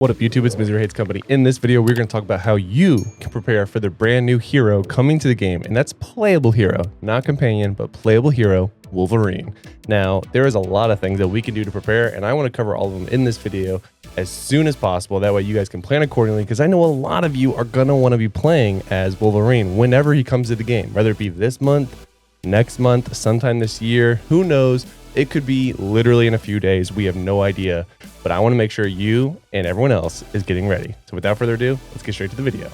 What up YouTube, it's Misery Hates Company. In this video, we're going to talk about how you can prepare for the brand new hero coming to the game, and that's playable hero, not companion, but playable hero, Wolverine. Now, there is a lot of things that we can do to prepare, and I want to cover all of them in this video as soon as possible. That way you guys can plan accordingly, because I know a lot of you are going to want to be playing as Wolverine whenever he comes to the game, whether it be this month, next month, sometime this year, who knows? It could be literally in a few days. We have no idea, but I want to make sure you and everyone else is getting ready. So without further ado, let's get straight to the video.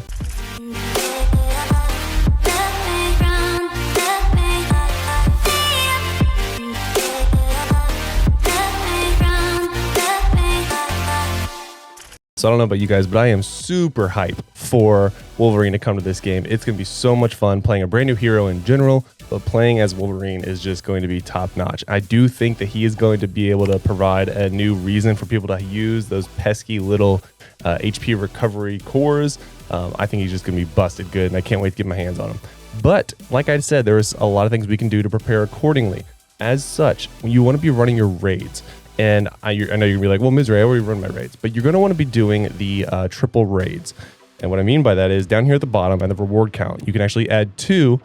So I don't know about you guys, but I am super hyped for Wolverine to come to this game. It's going to be so much fun playing a brand new hero in general, but playing as Wolverine is just going to be top notch. I do think that he is going to be able to provide a new reason for people to use those pesky little HP recovery cores. I think he's just going to be busted good, and I can't wait to get my hands on him. But like I said, there's a lot of things we can do to prepare accordingly. As such, you want to be running your raids. And I know you're gonna be like, well, Misery, I already run my raids, but you're gonna want to be doing the triple raids. And what I mean by that is down here at the bottom at the reward count, you can actually add 2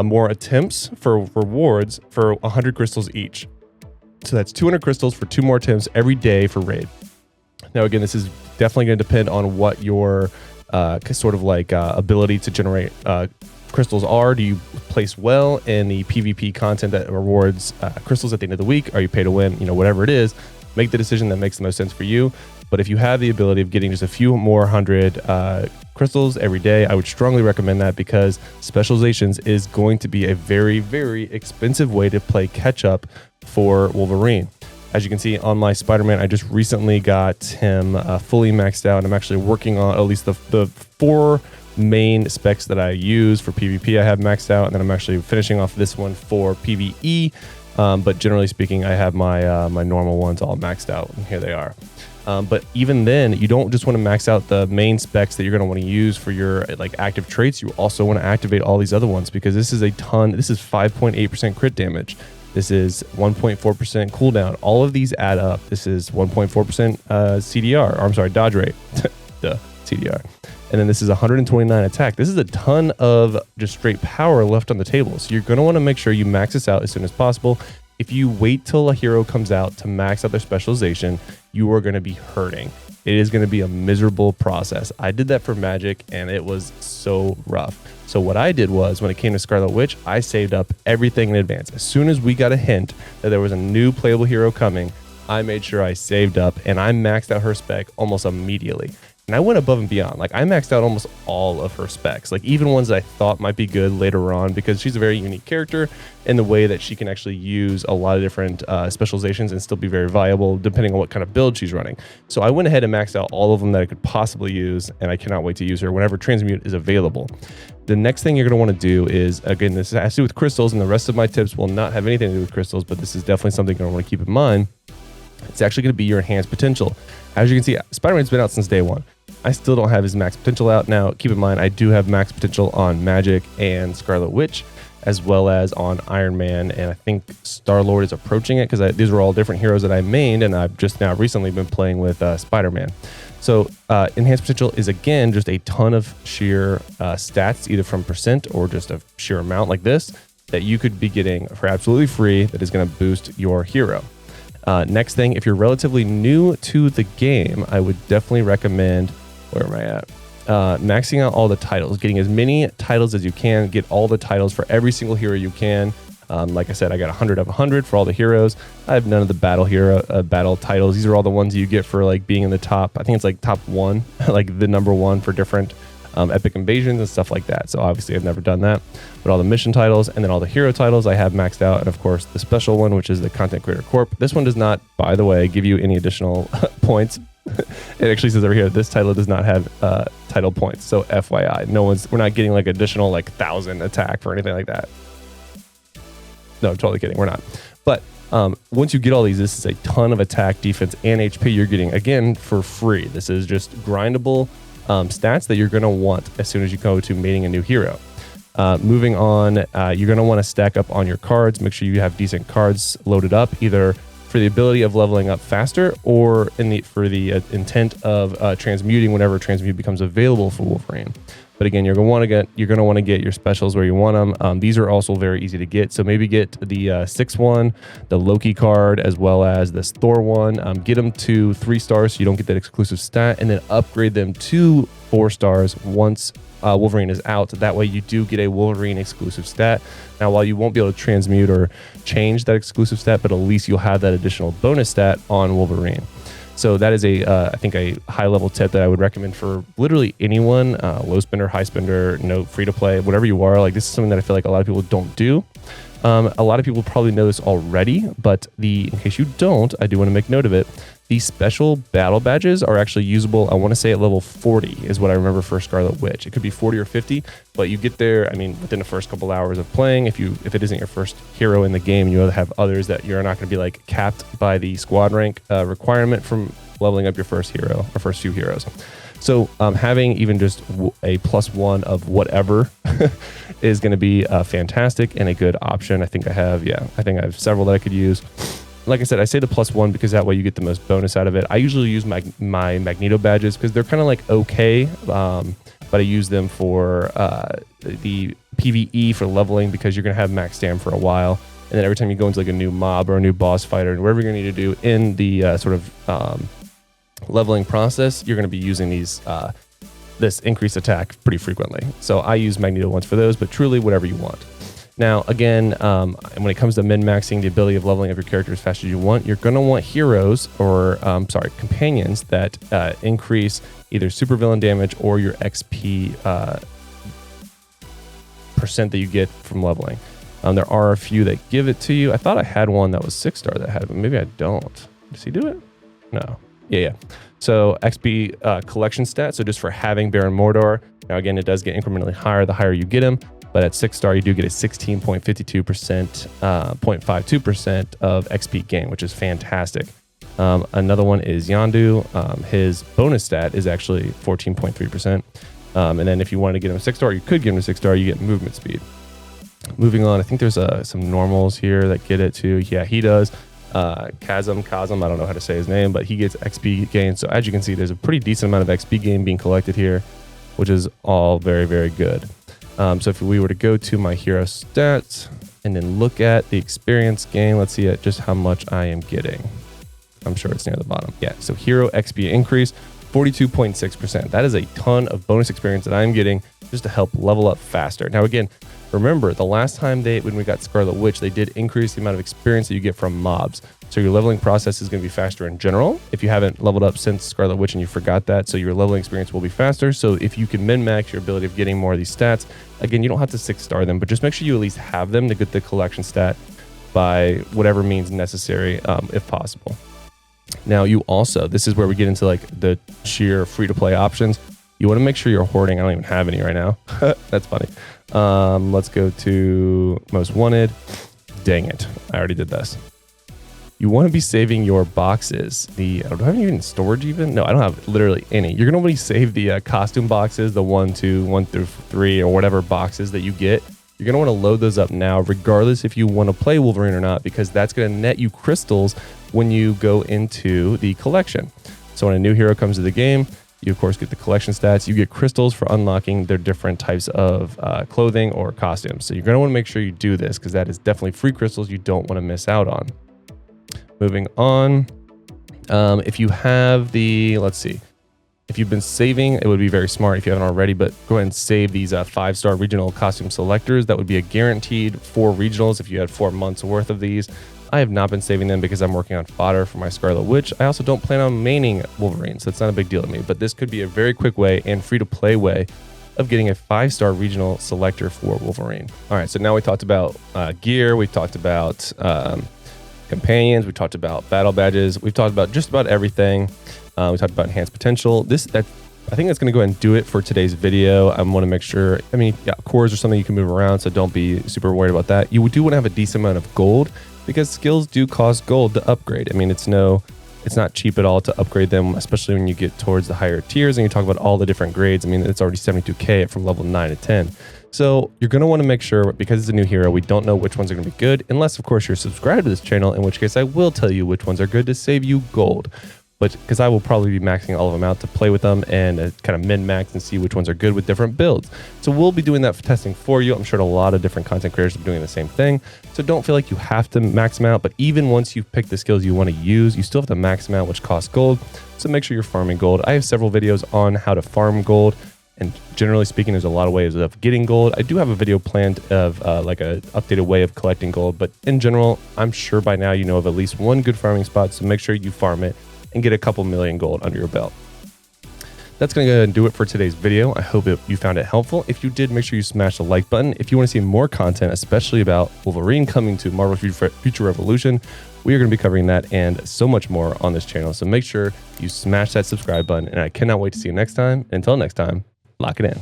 more attempts for rewards for 100 crystals each. So that's 200 crystals for 2 more attempts every day for raid. Now, again, this is definitely going to depend on what your sort of like ability to generate crystals are. Do you place well in the PvP content that rewards crystals at the end of the week? Are you pay to win? You know, whatever it is, make the decision that makes the most sense for you. But if you have the ability of getting just a few more 100 crystals every day, I would strongly recommend that, because specializations is going to be a very, very expensive way to play catch up for Wolverine. As you can see on my Spider-Man, I just recently got him fully maxed out. I'm actually working on at least the 4 main specs that I use for PvP I have maxed out, and then I'm actually finishing off this one for PvE. But generally speaking, I have my my normal ones all maxed out, and here they are. But even then, you don't just want to max out the main specs that you're going to want to use for your like active traits. You also want to activate all these other ones, because this is a ton. This is 5.8% crit damage. This is 1.4% cooldown. All of these add up. This is 1.4% CDR. Or I'm sorry, dodge rate. Duh, CDR. And then this is 129 attack. This is a ton of just straight power left on the table. So you're going to want to make sure you max this out as soon as possible. If you wait till a hero comes out to max out their specialization, you are going to be hurting. It is going to be a miserable process. I did that for Magic, and it was so rough. So what I did was, when it came to Scarlet Witch, I saved up everything in advance. As soon as we got a hint that there was a new playable hero coming, I made sure I saved up, and I maxed out her spec almost immediately. And I went above and beyond. Like, I maxed out almost all of her specs, like even ones that I thought might be good later on, because she's a very unique character in the way that she can actually use a lot of different specializations and still be very viable depending on what kind of build she's running. So I went ahead and maxed out all of them that I could possibly use, and I cannot wait to use her whenever Transmute is available. The next thing you're going to want to do is, again, this has to do with crystals, and the rest of my tips will not have anything to do with crystals, but this is definitely something you're going to want to keep in mind. It's actually going to be your enhanced potential. As you can see, Spider-Man's been out since day 1. I still don't have his max potential out. Now, keep in mind, I do have max potential on Magic and Scarlet Witch, as well as on Iron Man, and I think Star-Lord is approaching it, because these are all different heroes that I mained, and I've just now recently been playing with Spider-Man. So enhanced potential is, again, just a ton of sheer stats, either from percent or just a sheer amount like this, that you could be getting for absolutely free, that is going to boost your hero. Next thing, if you're relatively new to the game, I would definitely recommend, where am I at? Maxing out all the titles, getting as many titles as you can, get all the titles for every single hero you can. Like I said, I got 100 of 100 for all the heroes. I have none of the battle titles. These are all the ones you get for like being in the top. I think it's like top 1, like the #1 for different epic invasions and stuff like that. So obviously I've never done that, but all the mission titles and then all the hero titles I have maxed out. And of course the special one, which is the Content Creator Corp. This one does not, by the way, give you any additional points. It actually says over here, this title does not have title points. So FYI, we're not getting like additional like 1,000 attack or anything like that. No, I'm totally kidding. We're not. But once you get all these, this is a ton of attack, defense, and HP you're getting, again, for free. This is just grindable stats that you're going to want as soon as you go to mating a new hero. Moving on, you're going to want to stack up on your cards. Make sure you have decent cards loaded up, either for the ability of leveling up faster, or for the intent of transmuting whenever transmute becomes available for Wolverine. But again, you're gonna want to get your specials where you want them. These are also very easy to get. So maybe get the 6 one, the Loki card, as well as this Thor one. Get them to 3 stars so you don't get that exclusive stat, and then upgrade them to 4 stars once Wolverine is out. That way you do get a Wolverine exclusive stat. Now, while you won't be able to transmute or change that exclusive stat, but at least you'll have that additional bonus stat on Wolverine. So that is I think a high level tip that I would recommend for literally anyone, low spender, high spender, free to play, whatever you are. Like, this is something that I feel like a lot of people don't do. A lot of people probably know this already, but in case you don't, I do want to make note of it. These special battle badges are actually usable, I want to say at level 40 is what I remember for Scarlet Witch. It could be 40 or 50, but you get there, within the first couple hours of playing. If it isn't your first hero in the game, you have others that you're not going to be like capped by the squad rank requirement from leveling up your first hero or first few heroes. So having even just a +1 of whatever is going to be fantastic and a good option. I think I have several that I could use. Like I said, I say the +1 because that way you get the most bonus out of it. I usually use my Magneto badges because they're kind of like okay, but I use them for the PvE for leveling, because you're going to have max stam for a while. And then every time you go into like a new mob or a new boss fight or whatever you're going to need to do in the leveling process, you're going to be using this increased attack pretty frequently. So I use Magneto ones for those, but truly whatever you want. Now, again, when it comes to min-maxing the ability of leveling up your character as fast as you want, you're going to want heroes or, companions that increase either supervillain damage or your XP percent that you get from leveling. There are a few that give it to you. I thought I had one that was 6-star that had it, but maybe I don't. Does he do it? No. Yeah. So XP collection stat. So just for having Baron Mordor. Now, again, it does get incrementally higher the higher you get him. But at 6-star, you do get a 16.52%, 0.52% of XP gain, which is fantastic. Another one is Yondu. His bonus stat is actually 14.3%. And then if you wanted to get him a 6-star, you could get him a 6-star, you get movement speed. Moving on, I think there's some normals here that get it too. Yeah, he does. Chasm, I don't know how to say his name, but he gets XP gain. So as you can see, there's a pretty decent amount of XP gain being collected here, which is all very, very good. So if we were to go to my hero stats and then look at the experience gain, let's see just how much I am getting. I'm sure it's near the bottom. Yeah, so hero XP increase, 42.6%. That is a ton of bonus experience that I'm getting just to help level up faster. Now, again, remember the last time when we got Scarlet Witch, they did increase the amount of experience that you get from mobs. So your leveling process is going to be faster in general if you haven't leveled up since Scarlet Witch and you forgot that. So your leveling experience will be faster. So if you can min-max your ability of getting more of these stats, again, you don't have to 6-star them, but just make sure you at least have them to get the collection stat by whatever means necessary, if possible. Now, this is where we get into like the sheer free-to-play options. You want to make sure you're hoarding. I don't even have any right now. That's funny. Let's go to most wanted. Dang it. I already did this. You want to be saving your boxes. Do I have any in storage even? No, I don't have literally any. You're going to want to save the costume boxes, the 1 through 3 or whatever boxes that you get. You're going to want to load those up now, regardless if you want to play Wolverine or not, because that's going to net you crystals when you go into the collection. So when a new hero comes to the game, you of course get the collection stats. You get crystals for unlocking their different types of clothing or costumes. So you're going to want to make sure you do this, because that is definitely free crystals you don't want to miss out on. Moving on, if you have if you've been saving, it would be very smart if you haven't already, but go ahead and save these 5-star regional costume selectors. That would be a guaranteed 4 regionals if you had 4 months worth of these. I have not been saving them because I'm working on fodder for my Scarlet Witch. I also don't plan on maining Wolverine, so it's not a big deal to me, but this could be a very quick way and free-to-play way of getting a 5-star regional selector for Wolverine. All right, so now we talked about gear, we talked about companions, we talked about battle badges, we've talked about just about everything. We talked about enhanced potential. I think that's going to go ahead and do it for today's video. I want to make sure, cores are something you can move around, so don't be super worried about that. You do want to have a decent amount of gold, because skills do cost gold to upgrade. It's It's not cheap at all to upgrade them, especially when you get towards the higher tiers and you talk about all the different grades. I mean, it's already 72k from level 9 to 10. So you're going to want to make sure, because it's a new hero, we don't know which ones are going to be good, unless of course you're subscribed to this channel, in which case I will tell you which ones are good to save you gold. But because I will probably be maxing all of them out to play with them and kind of min-max and see which ones are good with different builds. So we'll be doing that for testing for you. I'm sure a lot of different content creators are doing the same thing. So don't feel like you have to max them out. But even once you've picked the skills you want to use, you still have to max them out, which costs gold. So make sure you're farming gold. I have several videos on how to farm gold. And generally speaking, there's a lot of ways of getting gold. I do have a video planned of like an updated way of collecting gold. But in general, I'm sure by now you know of at least one good farming spot. So make sure you farm it and get a couple million gold under your belt. That's going to go ahead and do it for today's video. I hope you found it helpful. If you did, make sure you smash the like button. If you want to see more content, especially about Wolverine coming to Marvel Future Revolution, we are going to be covering that and so much more on this channel. So make sure you smash that subscribe button, and I cannot wait to see you next time. Until next time, lock it in.